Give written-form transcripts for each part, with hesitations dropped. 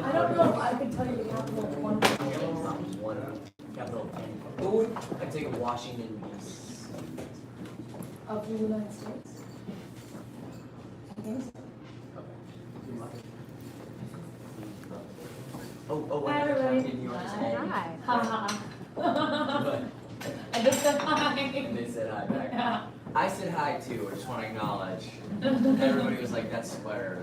I don't know if I could tell you the capital of one. Capital of I take Washington, D.C. Of the United States. I think so. Oh, Hi, everybody. in yours. Hi. Ha But- I just said hi. And they said hi back. Yeah. I said hi too, I just want to acknowledge. Everybody was like, that's swear.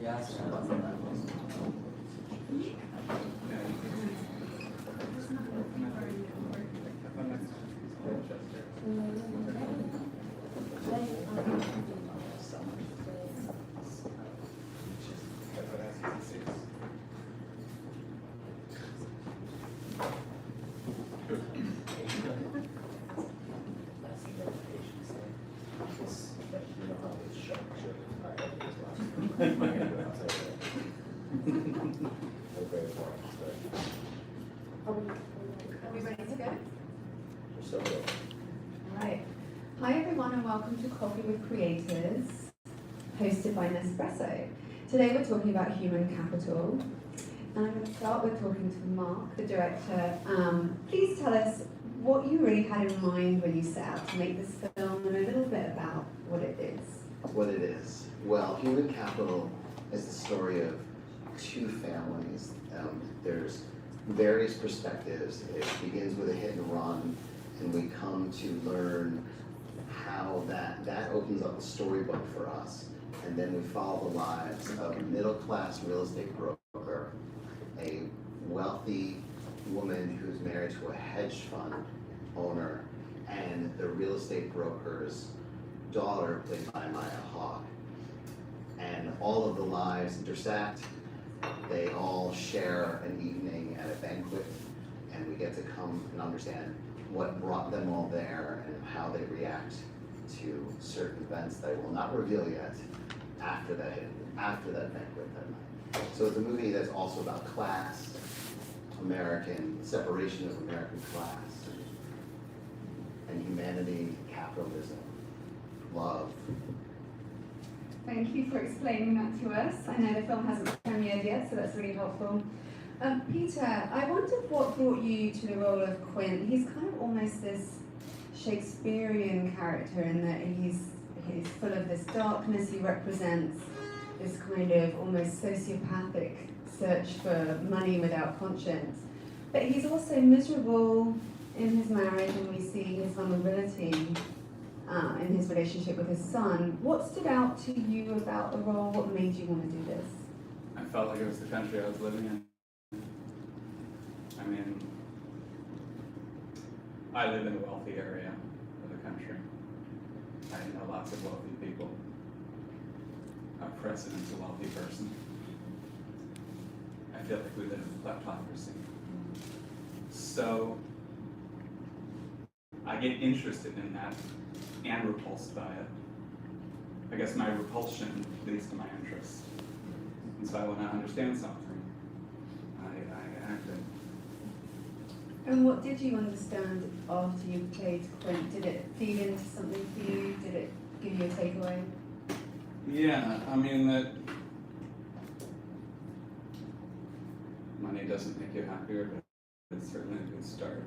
Yes. Are we ready to go? Alright. Hi everyone and welcome to Coffee with Creators, hosted by Nespresso. Today we're talking about human capital. And I'm going to start with talking to Mark, the director. Please tell us what you really had in mind when you set out to make this film and a little bit about what it is. What it is? Well, human capital is the story of two families. There's various perspectives. It begins with a hit and run, and we come to learn how that opens up a storybook for us. And then we follow the lives of a middle-class real estate broker, a wealthy woman who's married to a hedge fund owner, and the real estate broker's daughter, played by Maya Hawke. And all of the lives intersect. They all share an evening at a banquet, and we get to come and understand what brought them all there and how they react to certain events that I will not reveal yet after that banquet that night. So it's a movie that's also about class, separation of American class, and humanity, capitalism, love. Thank you for explaining that to us. I know the film hasn't premiered yet, so that's really helpful. Peter, I wondered what brought you to the role of Quinn. He's kind of almost this Shakespearean character in that he's full of this darkness. He represents this kind of almost sociopathic search for money without conscience. But he's also miserable in his marriage, and we see his vulnerability in his relationship with his son. What stood out to you about the role? What made you want to do this? I felt like it was the country I was living in. I mean, I live in a wealthy area of the country. I know lots of wealthy people. Our president's a wealthy person. I feel like we live in a kleptocracy. So I get interested in that and repulsed by it. I guess my repulsion leads to my interest. And so I want to understand something. I acted. And what did you understand after you played Quinn? Did it feed into something for you? Did it give you a takeaway? Yeah, I mean that money doesn't make you happier, but it's certainly a good start,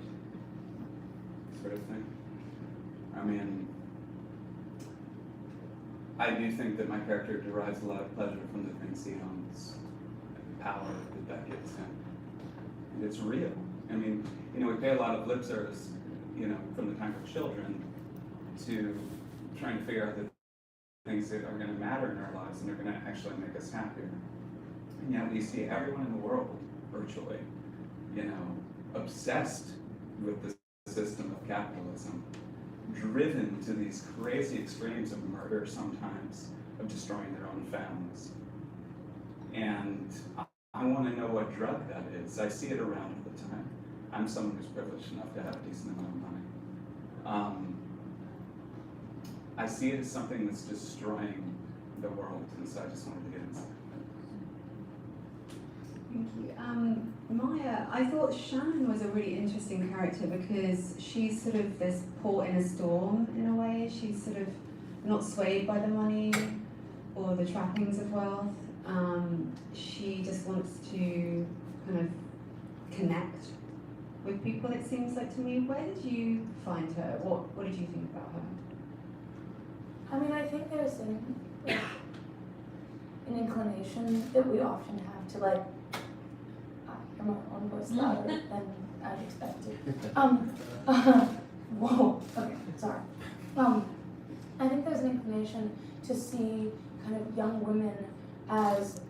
sort of thing. I mean, I do think that my character derives a lot of pleasure from the things he owns, and the power that gives him. And it's real. I mean, we pay a lot of lip service, from the time we're children, to trying to figure out the things that are going to matter in our lives and are going to actually make us happier. And yet we see everyone in the world, virtually, obsessed with the system of capitalism, driven to these crazy extremes of murder sometimes, of destroying their own families. And I want to know what drug that is. I see it around all the time. I'm someone who's privileged enough to have a decent amount of money. I see it as something that's destroying the world, and so I just wanted to get inside it. Thank you. Maya, I thought Shannon was a really interesting character because she's sort of this port in a storm in a way. She's sort of not swayed by the money or the trappings of wealth. She just wants to kind of connect with people, it seems like to me. Where did you find her? What did you think about her? I mean, I think there's like, an inclination that we often have to like, I hear my own voice louder than I'd expected. Whoa, okay, sorry. I think there's an inclination to see kind of young women as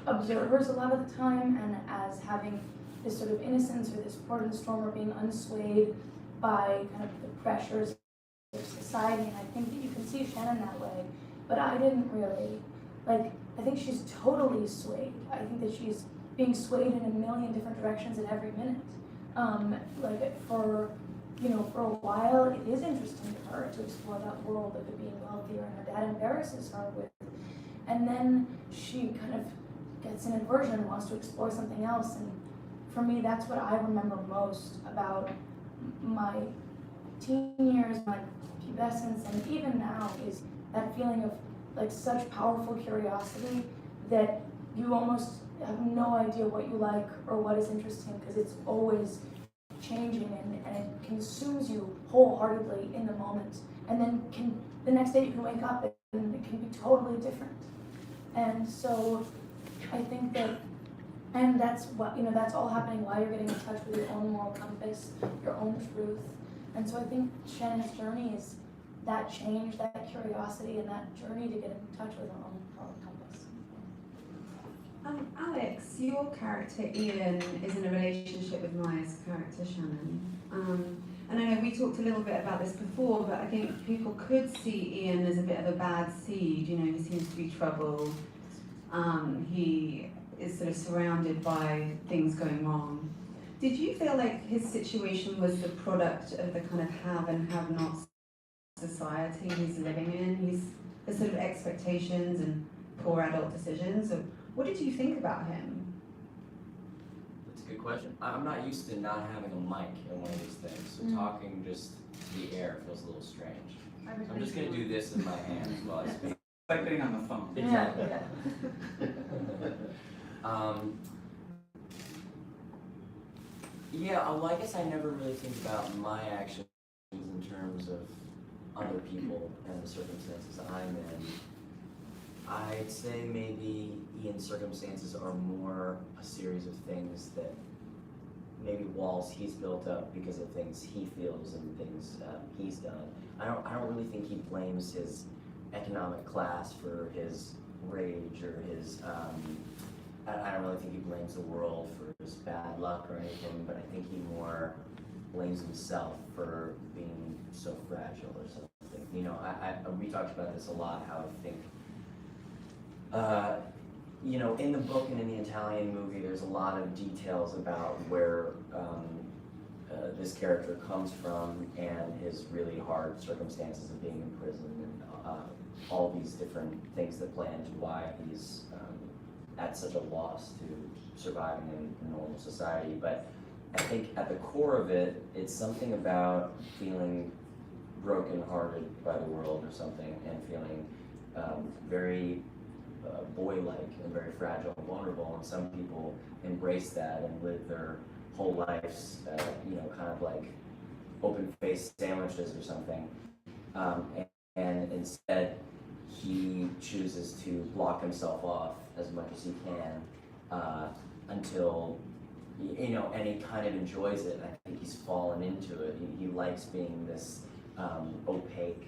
observers a lot of the time, and as having this sort of innocence or this port in the storm, or being unswayed by kind of the pressures of society. And I think that you can see Shannon that way, but I didn't really. Like, I think she's totally swayed. I think that she's being swayed in a million different directions at every minute. Like for a while, it is interesting to her to explore that world of it being wealthier, and her dad embarrasses her with. And then she kind of gets an inversion and wants to explore something else. And for me, that's what I remember most about my teen years, my pubescence, and even now, is that feeling of like such powerful curiosity that you almost have no idea what you like or what is interesting, because it's always changing, and it consumes you wholeheartedly in the moment. And then the next day you can wake up and it can be totally different. And so I think that, and that's what, that's all happening while you're getting in touch with your own moral compass, your own truth. And so I think Shannon's journey is that change, that curiosity, and that journey to get in touch with her own moral compass. Alex, your character Ian is in a relationship with Maya's character Shannon. And I know we talked a little bit about this before, but I think people could see Ian as a bit of a bad seed. He seems to be troubled. He is sort of surrounded by things going wrong. Did you feel like his situation was the product of the kind of have and have not society he's living in? The sort of expectations and poor adult decisions? Or what did you think about him? That's a good question. I'm not used to not having a mic in one of these things, so talking just to the air feels a little strange. I'm just going to do this in my hands while I speak. It's like being on the phone. Exactly. Yeah, well, I guess I never really think about my actions in terms of other people and the circumstances I'm in. I'd say maybe Ian's circumstances are more a series of things that maybe walls he's built up because of things he feels and things he's done. I don't really think he blames his economic class for his rage or his. I don't really think he blames the world for his bad luck or anything, but I think he more blames himself for being so fragile or something. We talked about this a lot, how I think, in the book and in the Italian movie, there's a lot of details about where this character comes from and his really hard circumstances of being in prison, and all these different things that play into why he's at such a loss to surviving in normal society. But I think at the core of it, it's something about feeling brokenhearted by the world or something, and feeling very boy-like and very fragile and vulnerable. And some people embrace that and live their whole lives, kind of like open-faced sandwiches or something. And instead, he chooses to block himself off as much as he can until, and he kind of enjoys it. I think he's fallen into it. He likes being this opaque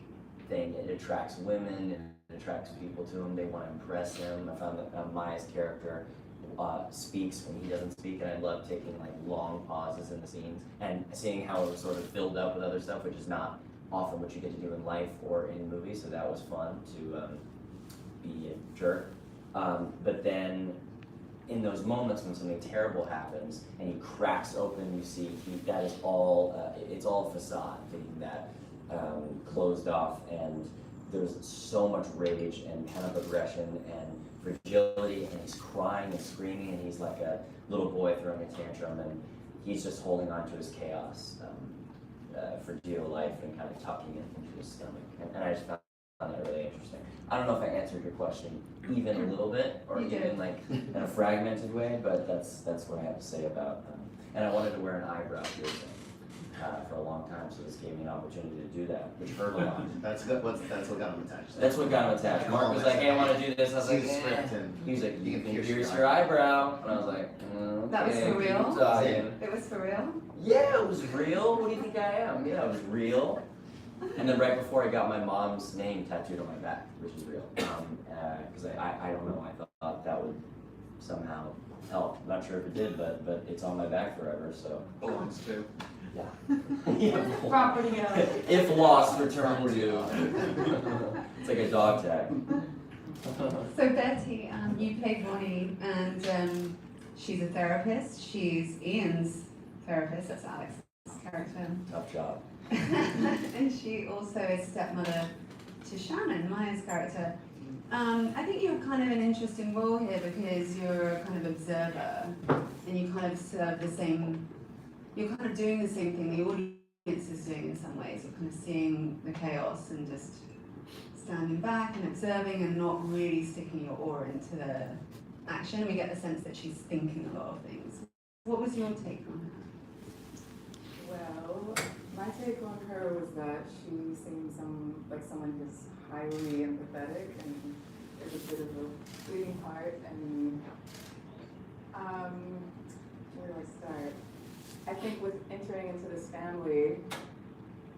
thing. It attracts women, it attracts people to him. They want to impress him. I found that Maya's character speaks when he doesn't speak, and I love taking like long pauses in the scenes and seeing how it was sort of filled up with other stuff, which is not often what you get to do in life or in movies. So that was fun to be a jerk. But then in those moments when something terrible happens and he cracks open, you see that is all, it's all facade, being that closed off, and there's so much rage and pent-up aggression and fragility, and he's crying and screaming, and he's like a little boy throwing a tantrum, and he's just holding on to his chaos for dear life and kind of tucking it into his stomach. And I just found that really interesting. I don't know if I answered your question even a little bit, or You even did. like in a fragmented way, but that's what I have to say about them. And I wanted to wear an eyebrow piercing for a long time, so this gave me an opportunity to do that, which hurt a lot. That's what got him attached. That's what got him attached. Mark was like, "Hey, I want to do this." I was See like, the script and He was like, "You can pierce your your eyebrow," and I was like, "Okay." That was for keep real? talking. It was for real? Yeah, it was real. What do you think I am? Yeah, it was real. And then right before I got my mom's name tattooed on my back, which is real, because I don't know, I thought that would somehow help. Not sure if it did, but it's on my back forever, so. Bullets too. Yeah. Property owner. If lost, return to. It's like a dog tag. So Betty, you played Bonnie, and she's a therapist. She's Ian's therapist. That's Alex's character. Tough job. And she also is stepmother to Shannon, Maya's character. I think you have kind of an interesting role here because you're a kind of observer, and you kind of serve the same. You're kind of doing the same thing the audience is doing in some ways. You're kind of seeing the chaos and just standing back and observing and not really sticking your oar into the action. And we get the sense that she's thinking a lot of things. What was your take on her? Well, my take on her was that she seemed like someone who's highly empathetic and is a bit of a bleeding heart. And where do I start? I think with entering into this family,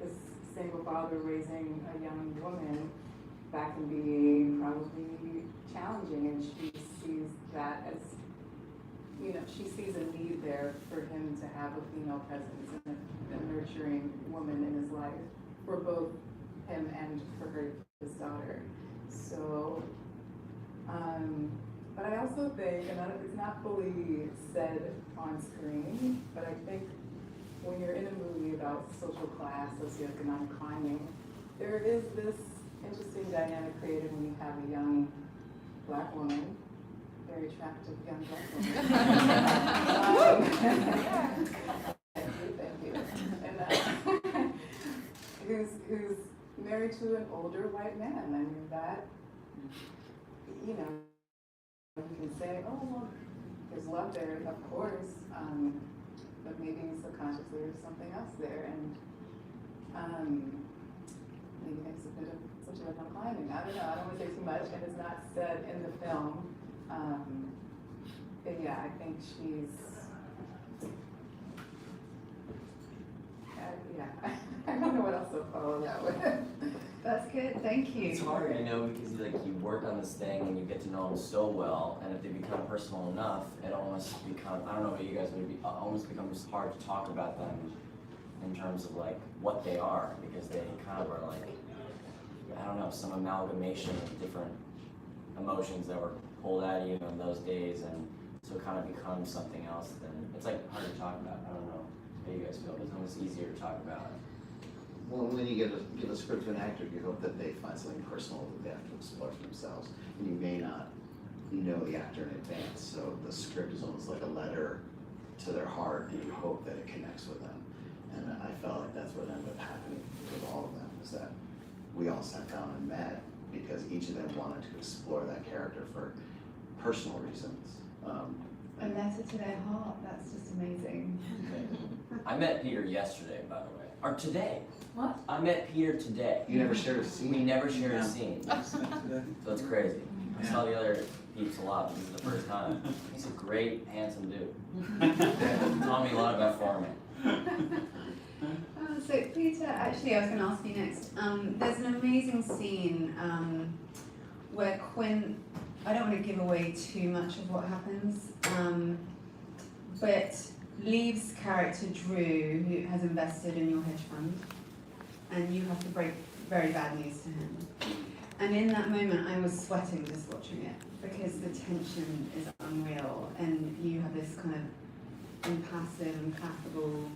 this single father raising a young woman, that can be probably challenging, and she sees that as, she sees a need there for him to have a female presence and a nurturing woman in his life for both him and for his daughter. So, but I also think, and it's not fully said on screen, but I think when you're in a movie about social class, socioeconomic climbing, there is this interesting dynamic created when you have a young black woman, very attractive young black woman. Thank you. And who's married to an older white man. I mean, that, you can say, oh, well, there's love there, of course, but maybe subconsciously there's something else there, and maybe there's a bit of socioeconomic climbing. I don't know, I don't want to say too much, and it's not said in the film, but yeah, I think she's, I don't know what else to follow that with. That's good, thank you. It's hard, because you work on this thing and you get to know them so well, and if they become personal enough, it almost becomes, I don't know about you guys, but it almost becomes hard to talk about them in terms of like what they are, because they kind of are like, I don't know, some amalgamation of different emotions that were pulled out of you in those days, and so it kind of becomes something else. Then it's like hard to talk about. I don't know how you guys feel. It's almost easier to talk about. Well, when you give a script to an actor, you hope that they find something personal that they have to explore for themselves. And you may not know the actor in advance, so the script is almost like a letter to their heart, and you hope that it connects with them. And I felt like that's what ended up happening with all of them, is that we all sat down and met because each of them wanted to explore that character for personal reasons. A letter to their heart, that's just amazing. I met Peter yesterday, by the way. Or today. What? I met Peter today. You never shared a scene. We never shared a scene. So it's crazy. I Yeah. saw the other peeps a lot, but this is the first time. He's a great, handsome dude. Taught me a lot about farming. So Peter, actually I was going to ask you next. There's an amazing scene where Quinn, I don't want to give away too much of what happens, but leaves character Drew, who has invested in your hedge fund, and you have to break very bad news to him. And in that moment I was sweating just watching it, because the tension is unreal, and you have this kind of impassive, implacable.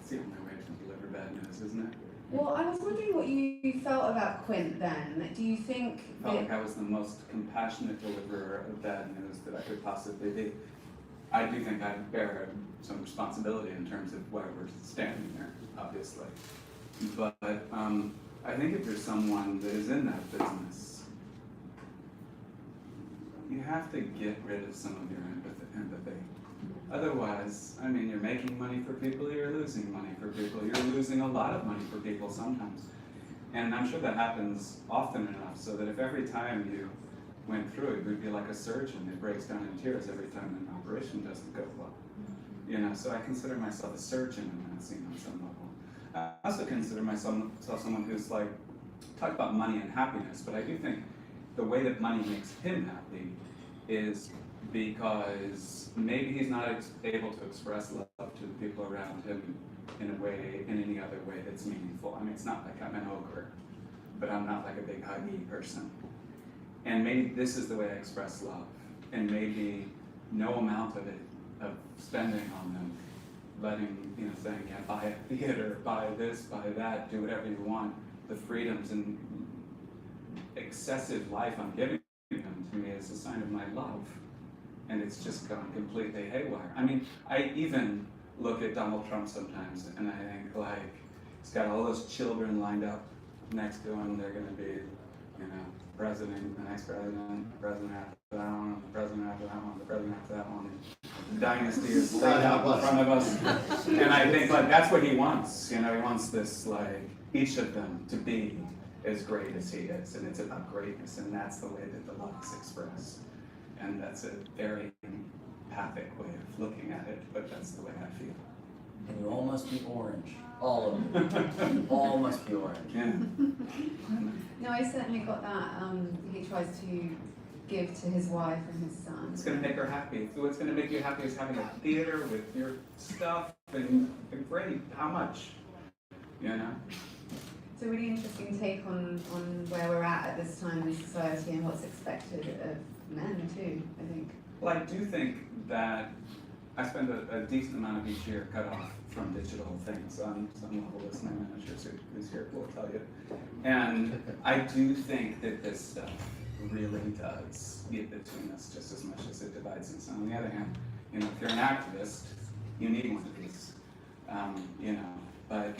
It's the only way to deliver bad news, isn't it? Well, I was wondering what you felt about Quinn then. Do you think I felt like that, I was the most compassionate deliverer of bad news that I could possibly be. I do think I bear some responsibility in terms of why we're standing here, obviously. But I think if you're someone that is in that business, you have to get rid of some of your empathy. Otherwise, I mean, you're making money for people, you're losing money for people, you're losing a lot of money for people sometimes. And I'm sure that happens often enough, so that if every time you went through it, we'd be like a surgeon who breaks down in tears every time an operation doesn't go well. You know, so I consider myself a surgeon in that scene on some level. I also consider myself someone who's like, talk about money and happiness, but I do think the way that money makes him happy is because maybe he's not able to express love to the people around him in any other way that's meaningful. I mean, it's not like I'm an ogre, but I'm not like a big huggy person. And maybe this is the way I express love. And maybe no amount of it, of spending on them, letting, you know, saying, yeah, buy a theater, buy this, buy that, do whatever you want. The freedoms and excessive life I'm giving them to me is a sign of my love. And it's just gone completely haywire. I mean, I even look at Donald Trump sometimes and I think, like, he's got all those children lined up next to him. They're going to be, you know, president, the next president, the president after that one, the president after that one, the president after that one. The dynasty is laid out in front of us. And I think, like, that's what he wants. You know, he wants this, like, each of them to be as great as he is. And it's about greatness, and that's the way that the love is expressed. And that's a very empathic way of looking at it, but that's the way I feel. And you all must be orange. All of them. All must be orange. Yeah. No, I certainly got that. He tries to give to his wife and his son. It's going to make her happy. What's going to make you happy is having a theater with your stuff and great. How much? You know? It's a really interesting take on where we're at this time in society and what's expected of men too, I think. Well, I do think that I spend a decent amount of each year cut off from digital things on some level, as my manager who's here will tell you. And I do think that this stuff really does get between us just as much as it divides us. On the other hand, you know, if you're an activist, you need one of these, you know, but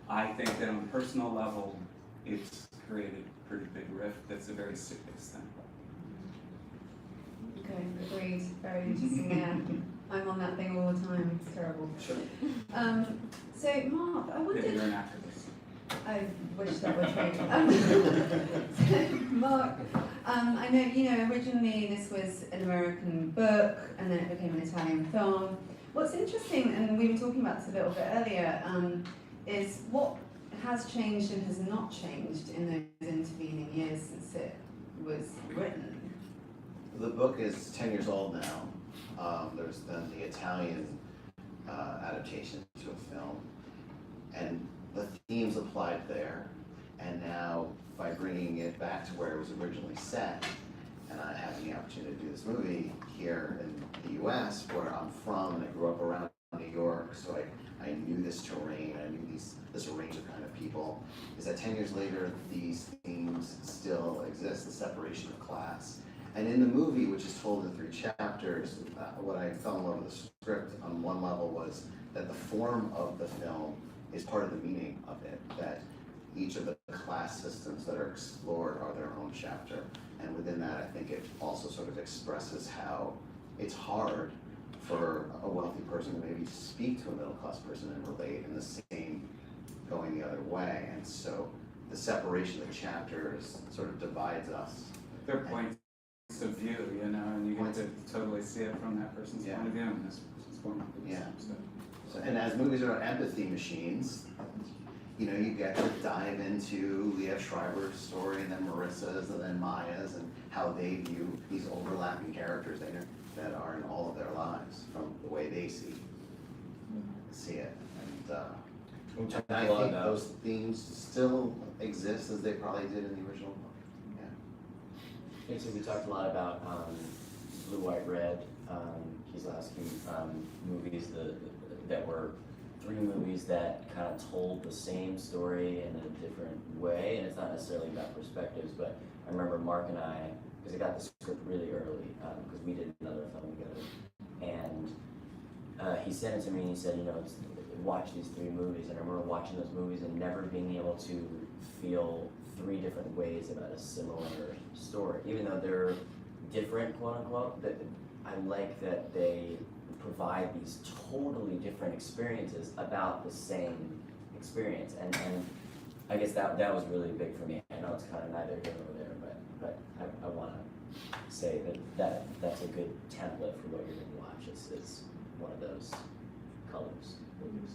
I think that on a personal level, it's created a pretty big rift that's a very serious thing. Okay, agreed. Very interesting. Yeah, I'm on that thing all the time. It's terrible. Sure. So Mark, I Yeah, wondered. you're an activist. I wish that were true. Mark, I know, you know, originally this was an American book and then it became an Italian film. What's interesting, and we were talking about this a little bit earlier, is what has changed and has not changed in those intervening years since it was written. The book is 10 years old now. There's been the Italian adaptation to a film, and the themes applied there, and now by bringing it back to where it was originally set, and I having the opportunity to do this movie here in the US, where I'm from, and I grew up around New York, so I knew this terrain, I knew this range of kind of people, is that 10 years later, these themes still exist, the separation of class. And in the movie, which is told in 3 chapters, what I fell in love with the script on one level was that the form of the film is part of the meaning of it, that each of the class systems that are explored are their own chapter. And within that, I think it also sort of expresses how it's hard for a wealthy person to maybe speak to a middle class person and relate, and the same going the other way. And so the separation of chapters sort of divides us. Their points of view, you know, and you get to totally see it from that person's point of view and this person's point of view. Yeah. So. So, and as movies are empathy machines, you know, you get to dive into Liev Schreiber's story and then Marissa's and then Maya's and how they view these overlapping characters that are in all of their lives from the way they see it. And I think those themes still exist as they probably did in the original book. Okay, so we talked a lot about Blue, White, Red, Kieslowski movies that were 3 movies that kind of told the same story in a different way, and it's not necessarily about perspectives, but I remember Mark and I, because I got the script really early, because we did another film together, and he sent it to me and he said, you know, watch these 3 movies, and I remember watching those movies and never being able to feel 3 different ways about a similar story, even though they're different, quote unquote. That I like that they provide these totally different experiences about the same experience, and I guess that was really big for me. I know it's kind of neither here nor there, but I want to say that's a good template for what you're going to watch. It's one of those colors movies.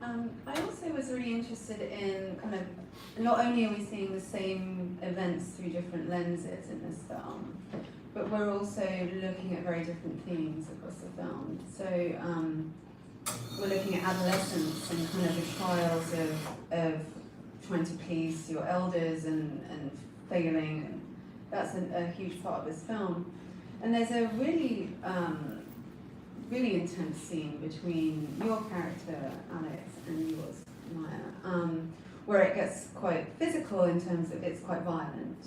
I also was really interested in kind of, not only are we seeing the same events through different lenses in this film, but we're also looking at very different themes across the film. So we're looking at adolescence and kind of the trials of trying to please your elders and failing, and that's a huge part of this film. And there's a really really intense scene between your character, Alex, and yours, Maya, where it gets quite physical in terms of it's quite violent.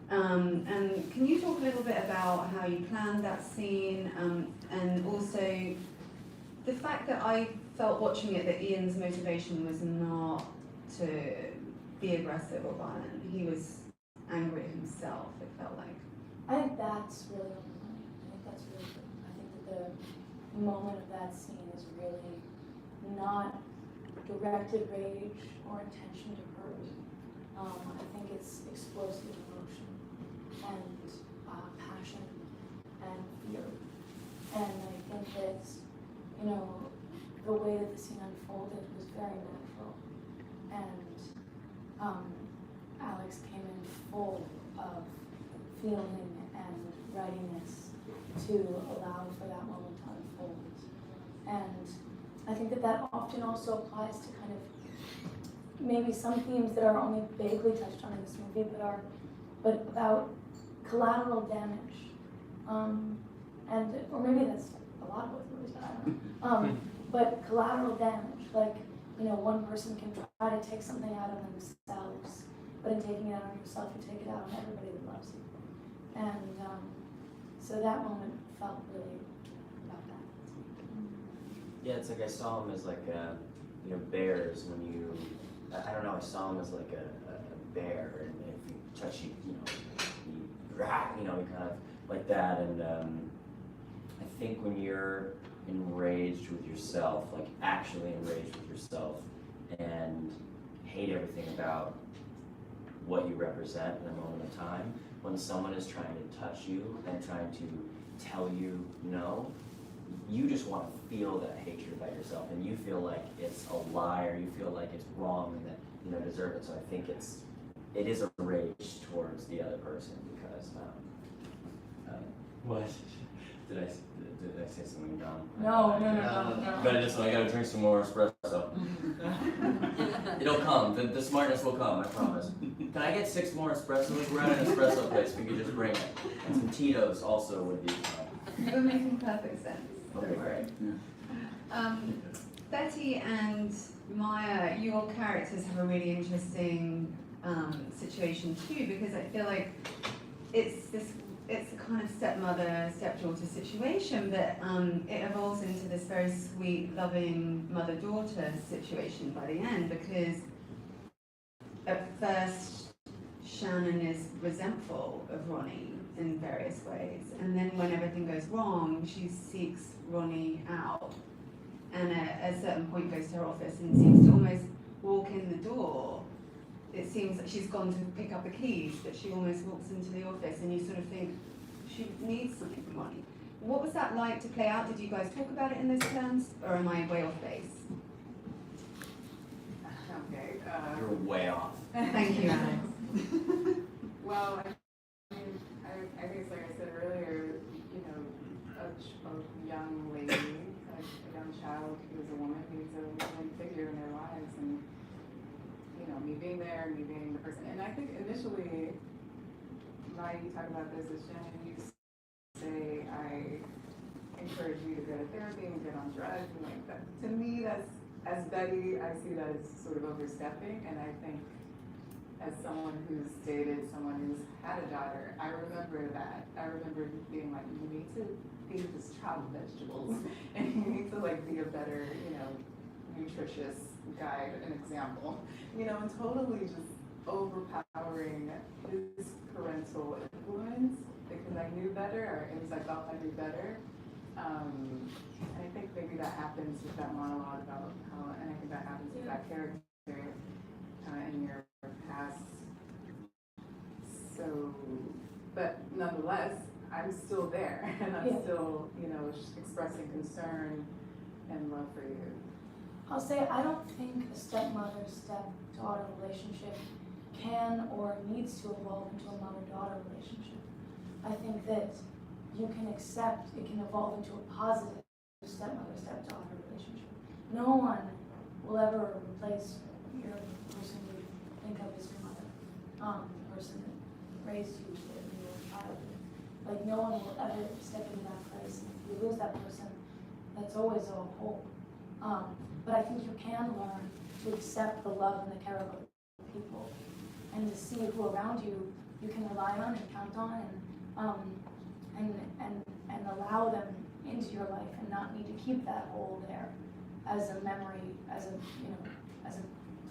And can you talk a little bit about how you planned that scene, and also the fact that I felt watching it that Ian's motivation was not to be aggressive or violent. He was angry at himself, it felt like. I think that's really overwhelming. I think that's really good. I think that the moment of that scene is really not directed rage or intention to hurt. I think it's explosive emotion and passion and fear. And I think that, you know, the way that the scene unfolded was very natural. And Alex came in full of feeling and readiness to allow for that moment to unfold. And I think that often also applies to kind of maybe some themes that are only vaguely touched on in this movie, but about collateral damage. Or maybe that's a lot of both movies, but I don't know. But collateral damage, like, you know, one person can try to take something out of themselves, but in taking it out on yourself, you take it out on everybody that loves you. And so that moment felt really about that. Yeah, it's like I saw him as like you know, bears when you, I don't know, I saw him as like a bear, and if you touch you, you know, kind of like that. And I think when you're enraged with yourself, like actually enraged with yourself, and hate everything about what you represent in a moment of time, when someone is trying to touch you and trying to tell you no, you just want to feel that hatred about yourself, and you feel like it's a lie, or you feel like it's wrong and that you don't deserve it. So I think it is a rage towards the other person, because what did I say something dumb? No. But I gotta drink some more espresso. It'll come. The smartness will come. I promise. Can I get 6 more espressos? We're at an espresso place. We could just bring it, and some Tito's also would be fun. It would make perfect sense. Okay, great. Betty and Maya, your characters have a really interesting situation too, because I feel like it's a kind of stepmother, stepdaughter situation, but it evolves into this very sweet, loving mother-daughter situation by the end, because at first Shannon is resentful of Ronnie in various ways, and then when everything goes wrong, she seeks Ronnie out, and at a certain point goes to her office and seems to almost walk in the door. It seems that she's gone to pick up the keys, but she almost walks into the office, and you sort of think she needs something from Ronnie. What was that like to play out? Did you guys talk about it in those terms, or am I way off base? Okay. You're way off. Thank you, Alex. Well, I think it's like I said earlier, you know, a young lady, a young child who is a woman, needs a woman figure in their lives, and you know, me being there, me being the person. And I think initially, Maya, you talk about this as Shannon, you say, I encourage you to go to therapy and get on drugs, and like that. To me, that's, as Betty, I see that as sort of overstepping, and I think as someone who's dated someone who's had a daughter, I remember that. I remember being like, you need to feed this child vegetables, and you need to like be a better, nutritious guide and example, and totally just overpowering his parental influence because I knew better, or at least I felt I knew better. And I think maybe that happens with that monologue about how, and I think that happens with that character in your past. So, but nonetheless, I'm still there, and I'm still, expressing concern and love for you. I'll say I don't think a stepmother-stepdaughter relationship can or needs to evolve into a mother-daughter relationship. I think that you can accept it can evolve into a positive stepmother-stepdaughter relationship. No one will ever replace your person you think of as your mother, the person that raised you when you were a child. Like, no one will ever step into that place. And if you lose that person, that's always a hole. But I think you can learn to accept the love and the care of other people, and to see who around you you can rely on and count on, and allow them into your life, and not need to keep that hole there as a memory, as a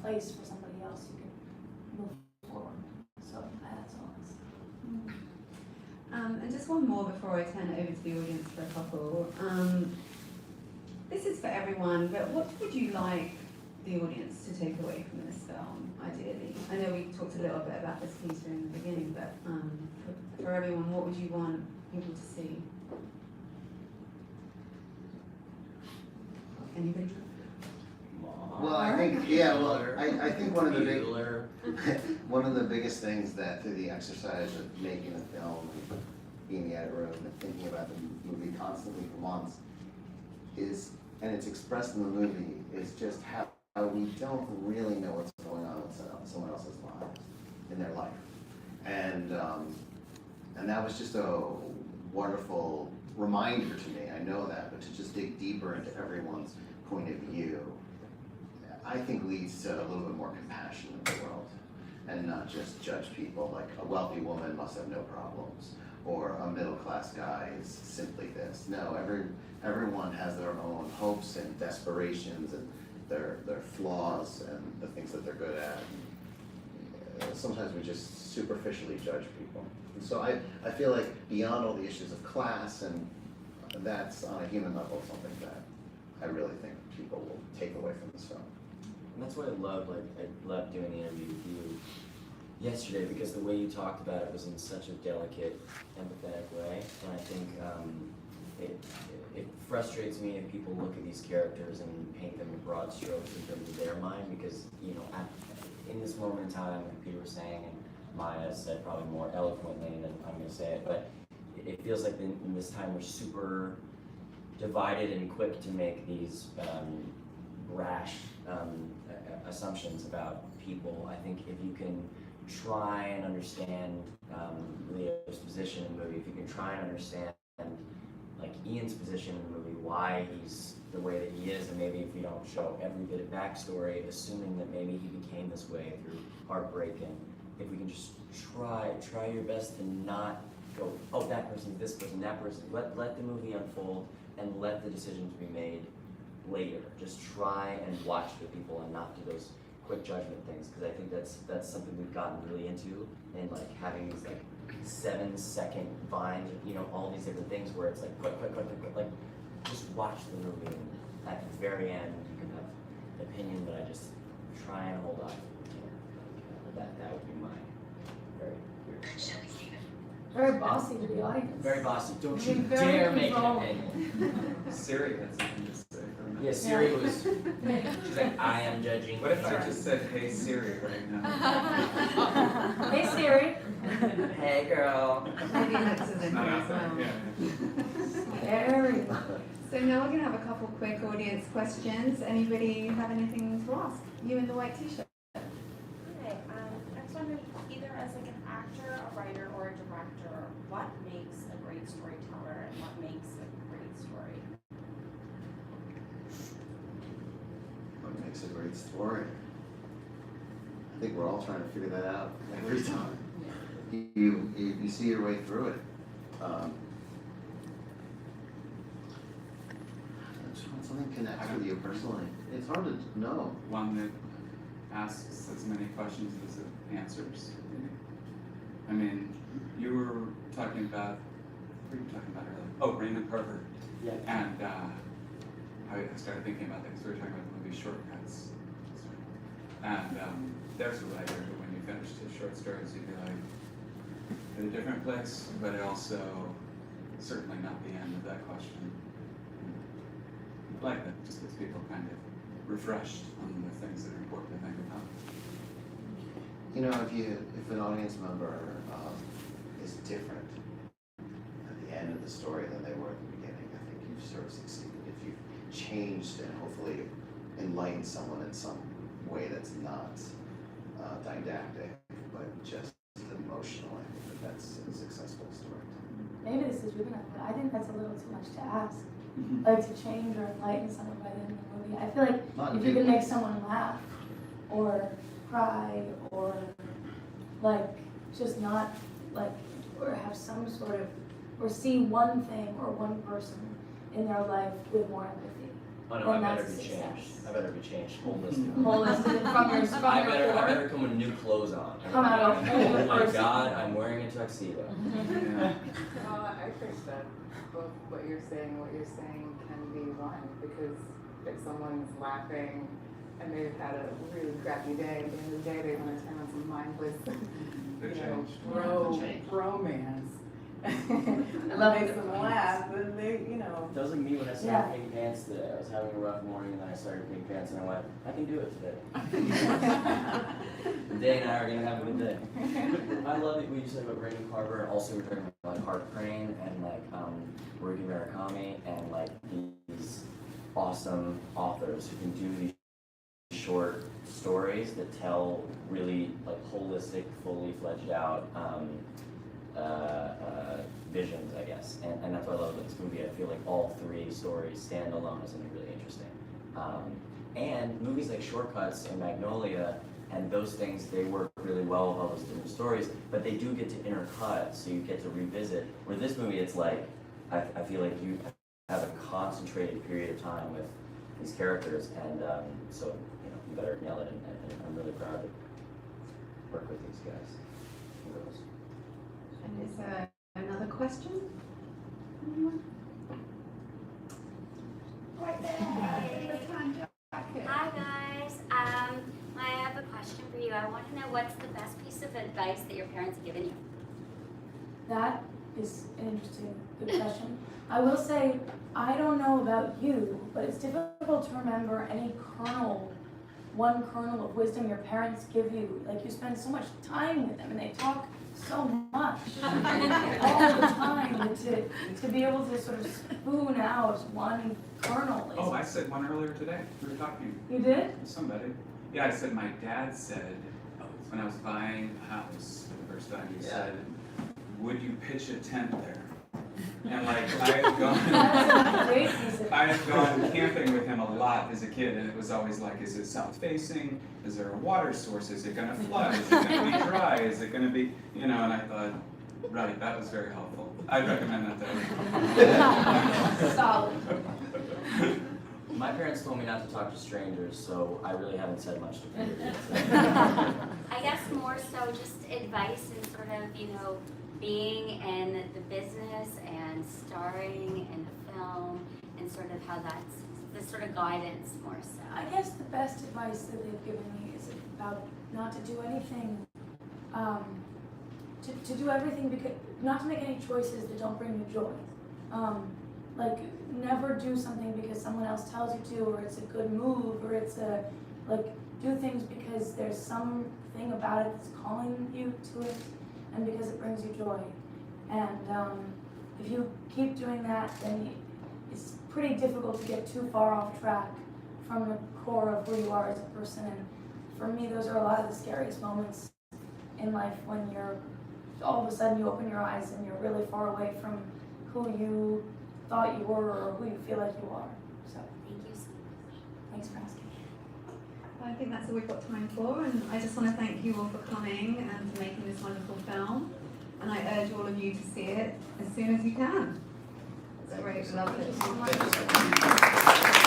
place for somebody else you can move forward. So that's all I say. And just one more before I turn it over to the audience for a couple. This is for everyone, but what would you like the audience to take away from this film, ideally? I know we talked a little bit about this piece in the beginning, but for everyone, what would you want people to see? Anybody? Well, I think, I think one of the biggest things that through the exercise of making a film and being in the edit room and thinking about the movie constantly for months is, and it's expressed in the movie, is just how we don't really know what's going on with someone else's lives, in their life. And that was just a wonderful reminder to me, I know that, but to just dig deeper into everyone's point of view, I think leads to a little bit more compassion in the world, and not just judge people like a wealthy woman must have no problems, or a middle-class guy is simply this. No, everyone has their own hopes and desperations and their flaws and the things that they're good at. And sometimes we just superficially judge people. And so I feel like beyond all the issues of class, and that's on a human level something that I really think people will take away from this film. And that's what I loved doing the interview with you yesterday, because the way you talked about it was in such a delicate, empathetic way. And I think it frustrates me if people look at these characters and paint them in broad strokes in terms of their mind, because, in this moment in time, like Peter was saying, and Maya said probably more eloquently than I'm going to say it, but it feels like in this time we're super divided and quick to make these rash assumptions about people. I think if you can try and understand Leo's position in the movie, if you can try and understand like Ian's position in the movie, why he's the way that he is, and maybe if we don't show every bit of backstory, assuming that maybe he became this way through heartbreak, and if we can just try your best to not go, oh, that person's this person, that person, let the movie unfold and let the decisions be made later. Just try and watch the people and not do those quick judgment things, because I think that's something we've gotten really into, and like having these like 7-second vines, all these different things where it's like quick, like just watch the movie, and at the very end you can have an opinion, but I just try and hold off. That would be my very weird. Very bossy to the audience. Very bossy. Don't you Very dare make an controlling. opinion. Siri had something to say for a minute. Yeah, Siri was. She's like, I am judging. What if I just said, hey Siri right now? Hey Siri. Hey girl. Maybe Alex is in Not here out as there, well. yeah. Very well. So now we're going to have a couple quick audience questions. Anybody have anything to ask? You in the white t-shirt. Hi, I was wondering, either as like an actor, a writer, or a director, what makes a great storyteller and what makes a great story? What makes a great story? think we're all trying to figure that out every time. You see your way through it. I just want something connects with you personally. It's hard to know. One that asks as many questions as it answers. I mean, you were talking about, what were you talking about earlier? Oh, Raymond Carver. Yeah. And I started thinking about things. We were talking about the movie Shortcuts. And there's a writer who, when you finished his short stories, you'd be like, in a different place, but it also certainly not the end of that question. I like that, just gets people kind of refreshed on the things that are important to think about. You know, if an audience member is different at the end of the story than they were at the beginning, I think you've sort of succeeded. If you've changed and hopefully enlightened someone in some way that's not didactic, but just emotional, I think that's a successful story. Maybe this is really not, but I think that's a little too much to ask. Like to change or enlighten someone by the end of the movie. I feel like Not if you can people. make someone laugh or cry or like just not like or have some sort of or see one thing or one person in their life with more empathy. Oh no, then I better that's be success. changed. I better be changed. Holistic. Holistic from I your better core. come with new clothes on. Come out a whole Oh my person. God, I'm wearing a tuxedo. Yeah. Well, I think that both what you're saying can be one, because if someone's laughing and they've had a really crappy day, at the end of the day they want to turn on some mindless, They're changed. romance. I love Makes it. them laugh, then they, That was like me when I started Yeah. pink pants today. I was having a rough morning and then I started pink pants and I went, I can do it today. Day and I are gonna have a good day. I love it when you said about Raymond Carver, and also we're talking about like Heart Crane and like Ruki Murakami and like these awesome authors who can do these short stories that tell really like holistic, fully fledged out visions, I guess, and that's what I love about this movie. I feel like all three stories stand alone as something really interesting. And movies like Shortcuts and Magnolia and those things, they work really well with all those different stories, but they do get to intercut, so you get to revisit. Where this movie, it's like, I feel like you have a concentrated period of time with these characters, and so, you better nail it, and I'm really proud to work with these guys and girls. And is there another question? Anyone? Right there. Hi guys, I have a question for you. I want to know what's the best piece of advice that your parents have given you? That is an interesting, good question. I will say, I don't know about you, but it's difficult to remember any one kernel of wisdom your parents give you. Like, you spend so much time with them and they talk so much all the time, and to be able to sort of spoon out one kernel is... Oh, I said one earlier today. We were talking You did? with somebody. Yeah, I said my dad said, when I was buying a house for the first time, he said, would you pitch a tent there? And like, That's a great piece of... I had gone camping with him a lot as a kid, and it was always like, is it south facing? Is there a water source? Is it gonna flood? Is it gonna be dry? Is it gonna be, and I thought, right, that was very helpful. I'd recommend that to everyone. Solid. My parents told me not to talk to strangers, so I really haven't said much to Peter yet. I guess more so just advice and sort of, being in the business and starring in the film and sort of how that's the sort of guidance more so. I guess the best advice that they've given me is about not to do anything, to do everything because, not to make any choices that don't bring you joy. Like, never do something because someone else tells you to, or it's a good move, or it's do things because there's something about it that's calling you to it, and because it brings you joy. And if you keep doing that, then it's pretty difficult to get too far off track from the core of who you are as a person. And for me, those are a lot of the scariest moments in life, when you're all of a sudden you open your eyes and you're really far away from who you thought you were or who you feel like you are. So Thank you so much. thanks for asking. I think that's all we've got time for, and I just want to thank you all for coming and for making this wonderful film. And I urge all of you to see it as soon as you can. It's Thank you great, so love much. it. Thank you so much.